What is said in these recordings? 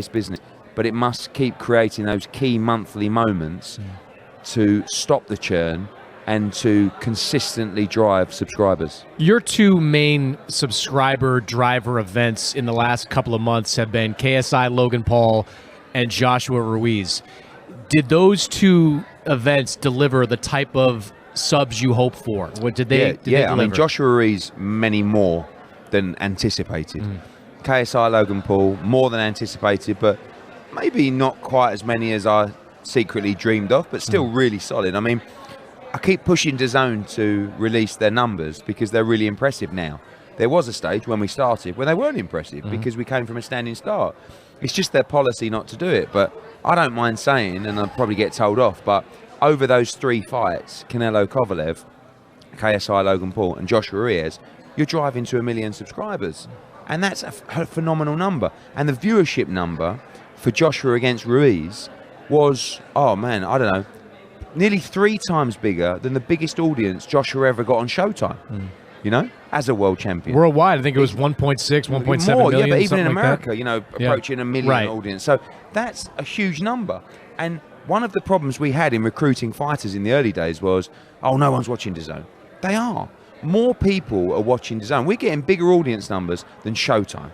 business, but it must keep creating those key monthly moments to stop the churn and to consistently drive subscribers. Your two main subscriber driver events in the last couple of months have been KSI Logan Paul and Joshua Ruiz. Did those two events deliver the type of subs you hoped for? What did they? Did they deliver? I mean, Joshua Ruiz many more than anticipated. KSI Logan Paul more than anticipated, but maybe not quite as many as I secretly dreamed of, but still really solid. I mean, I keep pushing DAZN to release their numbers because they're really impressive now. There was a stage when we started where they weren't impressive because we came from a standing start. It's just their policy not to do it, but I don't mind saying, and I'll probably get told off, but over those 3 fights, Canelo Kovalev, KSI Logan Paul and Joshua Ruiz, you're driving to 1 million subscribers. And that's a phenomenal number. And the viewership number for Joshua against Ruiz was, oh man, I don't know, nearly 3 times bigger than the biggest audience Joshua ever got on Showtime, you know, as a world champion. Worldwide, I think it was 1.6, 1.7 more, million. yeah, but even in like America, that. you know, approaching 1 million audience. So that's a huge number. And one of the problems we had in recruiting fighters in the early days was, oh, no one's watching DAZN. They are. More people are watching DAZN. We're getting bigger audience numbers than Showtime,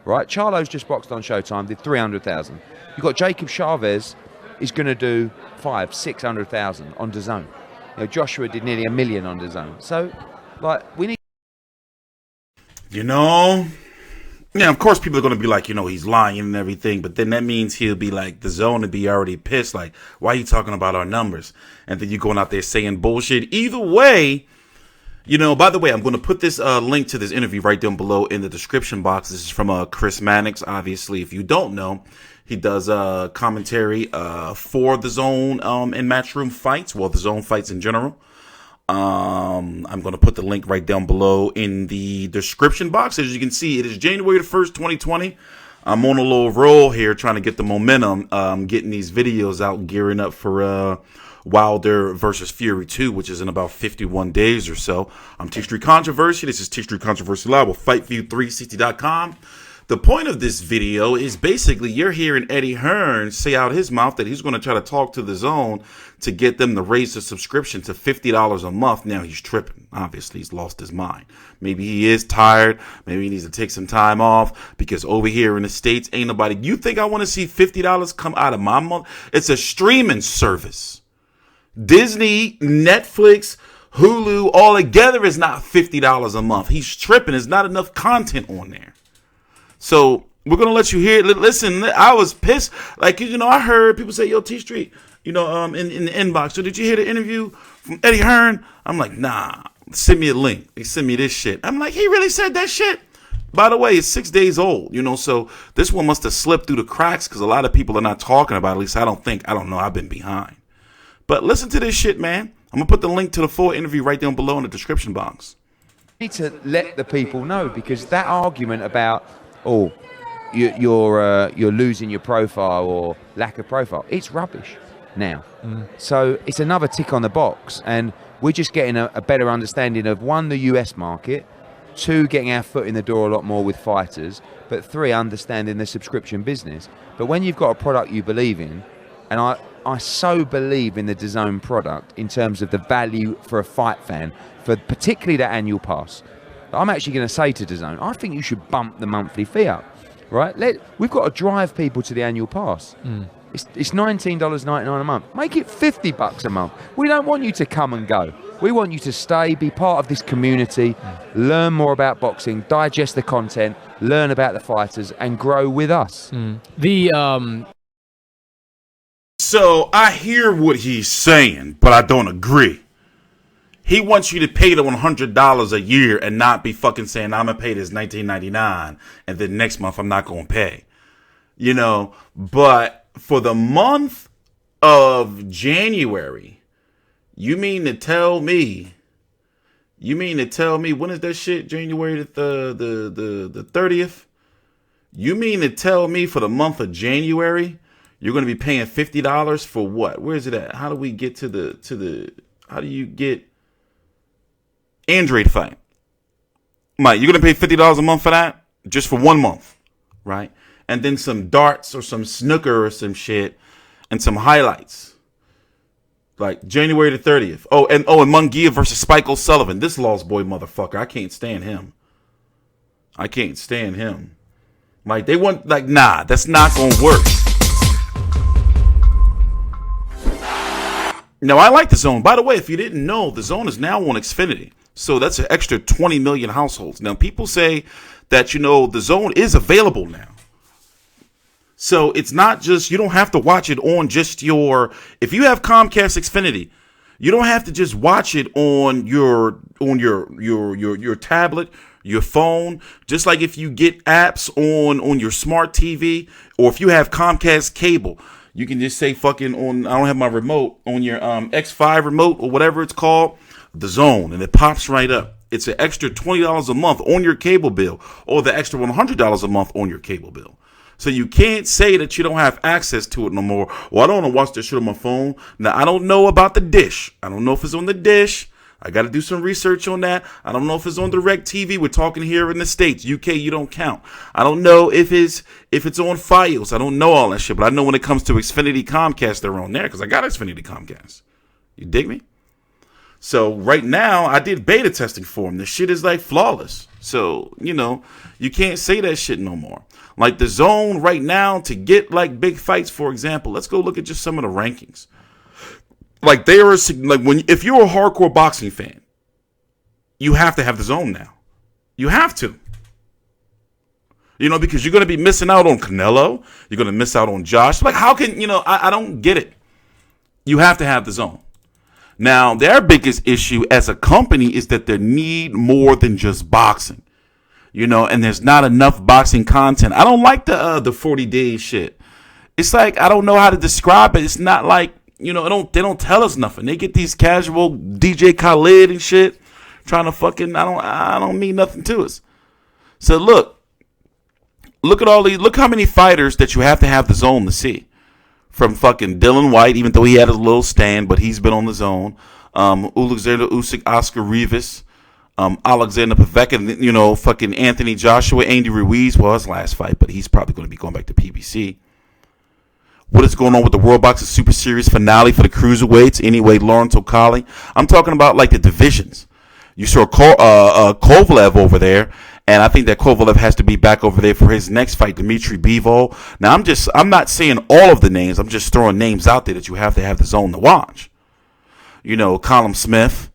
right? Charlo's just boxed on Showtime, did 300,000. You've got Jacob Chavez is going to do 500,000-600,000 on DAZN. You know, Joshua did nearly 1 million on DAZN. So, like, we need. You know, yeah, of course people are going to be like, you know, he's lying and everything, but then that means he'll be like, DAZN would be already pissed, like, why are you talking about our numbers? And then you're going out there saying bullshit. Either way, you know, by the way, I'm going to put this link to this interview right down below in the description box. This is from Chris Mannix. Obviously, if you don't know, he does commentary for the Zone in Matchroom fights, well, the Zone fights in general. I'm going to put the link right down below in the description box. As you can see, it is January the 1st, 2020. I'm on a little roll here trying to get the momentum, getting these videos out, gearing up for Wilder versus Fury 2, which is in about 51 days or so. I'm TstreeT Controversy. This is TstreeT Controversy Live with FightView360.com. The point of this video is basically you're hearing Eddie Hearn say out his mouth that he's going to try to talk to the Zone to get them to raise the subscription to $50 a month. Now he's tripping. Obviously, he's lost his mind. Maybe he is tired. Maybe he needs to take some time off because over here in the States, ain't nobody. You think I want to see $50 come out of my month? It's a streaming service. Disney, Netflix, Hulu, all together is not $50 a month. He's tripping. There's not enough content on there. So we're going to let you hear it. Listen, I was pissed. Like, you know, I heard people say, yo, TstreeT, you know, in the inbox. So did you hear the interview from Eddie Hearn? I'm like, nah, send me a link. They send me this shit. I'm like, he really said that shit? By the way, it's 6 days old, you know, so this one must have slipped through the cracks because a lot of people are not talking about it. At least I don't know. I've been behind. But listen to this shit, man. I'm going to put the link to the full interview right down below in the description box. Need to let the people know because that argument about, oh, you're losing your profile or lack of profile, it's rubbish now. So it's another tick on the box, and we're just getting a better understanding of, 1, the US market, 2, getting our foot in the door a lot more with fighters, but 3, understanding the subscription business. But when you've got a product you believe in, and I so believe in the DAZN product in terms of the value for a fight fan, for particularly that annual pass. I'm actually going to say to DAZN, I think you should bump the monthly fee up, right? We've got to drive people to the annual pass. It's $19.99 a month. Make it $50 a month. We don't want you to come and go. We want you to stay, be part of this community, learn more about boxing, digest the content, learn about the fighters, and grow with us. So I hear what he's saying, but I don't agree. He wants you to pay them $100 a year and not be fucking saying, I'm going to pay this $19.99 and then next month I'm not going to pay. You know, but for the month of January, you mean to tell me, when is that shit? January the 30th? You mean to tell me for the month of January, you're going to be paying $50 for what? Where is it at? How do we get how do you get Android fight? Mike, you're going to pay $50 a month for that? Just for 1 month, right? and then some darts or some snooker or some shit, and some highlights. Like January the 30th. And Munguia versus Spike O'Sullivan. This Lost Boy motherfucker. I can't stand him. Like they want, like, nah, that's not gonna work. Now I like the Zone. By the way, if you didn't know, the Zone is now on Xfinity. So that's an extra 20 million households. Now people say that, the Zone is available now. So it's not just, you don't have to watch it on just if you have Comcast Xfinity, you don't have to just watch it on your tablet, your phone. Just like if you get apps on your smart TV, or if you have Comcast cable, you can just say fucking I don't have my remote, on your X5 remote or whatever it's called, the Zone, and it pops right up. It's an extra $20 a month on your cable bill, or the extra $100 a month on your cable bill. So you can't say that you don't have access to it no more. Well, I don't want to watch this shit on my phone. Now, I don't know about the dish. I don't know if it's on the dish. I got to do some research on that. I don't know if it's on DirecTV. We're talking here in the States. UK, you don't count. I don't know if it's on Fios. I don't know all that shit. But I know when it comes to Xfinity Comcast, they're on there because I got Xfinity Comcast. You dig me? So right now, I did beta testing for them. The shit is like flawless. So, you can't say that shit no more. Like the Zone right now, to get like big fights, for example, let's go look at just some of the rankings. Like if you're a hardcore boxing fan, you have to have the Zone now. You have to. Because you're going to be missing out on Canelo. You're going to miss out on Josh. Like, how can, I don't get it. You have to have the Zone. Now, their biggest issue as a company is that they need more than just boxing. And there's not enough boxing content. I don't like the 40 days shit. It's like, I don't know how to describe it. It's not like, they don't tell us nothing. They get these casual DJ Khaled and shit trying to fucking, I don't mean nothing to us. So look at all these, look how many fighters that you have to have the Zone to see. From fucking Dylan White, even though he had a little stand, but he's been on the Zone. Alexander Usyk, Oscar Rivas. Alexander Povetkin, fucking Anthony Joshua, Andy Ruiz, well, his last fight, but he's probably going to be going back to PBC. What is going on with the World Boxing Super Series finale for the cruiserweights? Anyway, Lawrence O'Colly. I'm talking about like the divisions. You saw Kovalev over there, and I think that Kovalev has to be back over there for his next fight, Dmitry Bivol. Now, I'm not saying all of the names. I'm just throwing names out there that you have to have the Zone to watch. Callum Smith.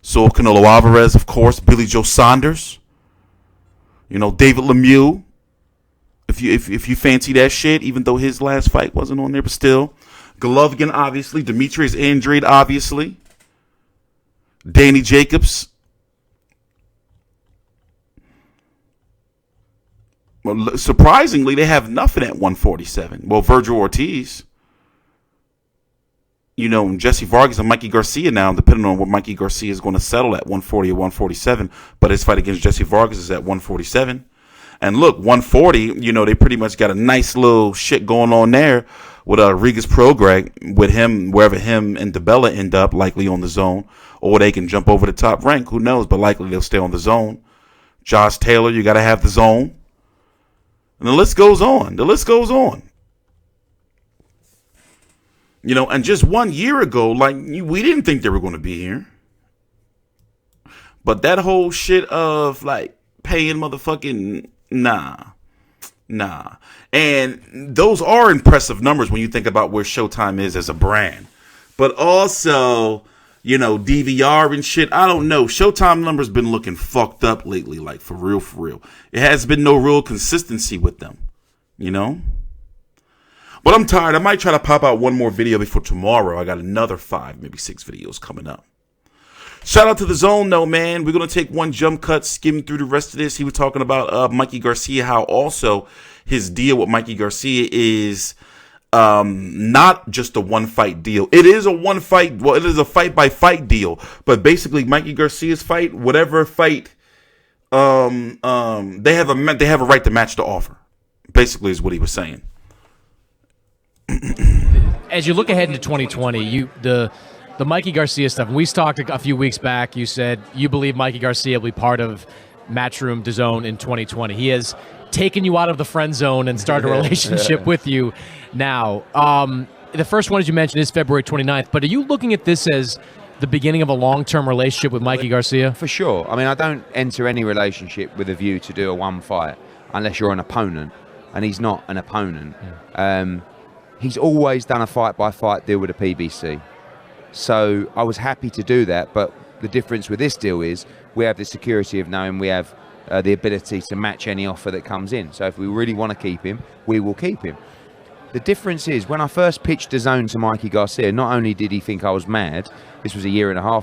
Saul Canelo Alvarez, of course, Billy Joe Saunders, David Lemieux. If you fancy that shit, even though his last fight wasn't on there, but still, Golovkin, obviously, Demetrius Andrade, obviously, Danny Jacobs. Well, surprisingly, they have nothing at 147. Well, Virgil Ortiz. Jesse Vargas and Mikey Garcia now, depending on what Mikey Garcia is going to settle at 140 or 147. But his fight against Jesse Vargas is at 147. And look, 140, they pretty much got a nice little shit going on there with Rigas Prograis, with him, wherever him and DeBella end up, likely on the Zone. Or they can jump over the top rank, who knows, but likely they'll stay on the Zone. Josh Taylor, you got to have the Zone. And the list goes on. And just 1 year ago, we didn't think they were going to be here. But that whole shit of, paying motherfucking, nah. And those are impressive numbers when you think about where Showtime is as a brand. But also, DVR and shit, I don't know. Showtime numbers been looking fucked up lately, for real. It has been no real consistency with them, But I'm tired. I might try to pop out one more video before tomorrow. I got another 5, maybe 6 videos coming up. Shout out to the Zone, though, man. We're going to take one jump cut, skim through the rest of this. He was talking about Mikey Garcia, how also his deal with Mikey Garcia is not just a one-fight deal. It is a one-fight, it is a fight-by-fight deal. But basically, Mikey Garcia's fight, whatever fight, they have a right to match the offer. Basically, is what he was saying. As you look ahead into 2020, the Mikey Garcia stuff, and we talked a few weeks back, you said you believe Mikey Garcia will be part of Matchroom DAZN in 2020. He has taken you out of the friend zone and started a relationship with you now. The first one, as you mentioned, is February 29th. But are you looking at this as the beginning of a long-term relationship with Mikey Garcia? For sure. I mean, I don't enter any relationship with a view to do a one fight unless you're an opponent, and he's not an opponent. He's always done a fight-by-fight deal with a PBC. So I was happy to do that, but the difference with this deal is we have the security of knowing we have the ability to match any offer that comes in. So if we really want to keep him, we will keep him. The difference is when I first pitched DAZN to Mikey Garcia, not only did he think I was mad, this was a year and a half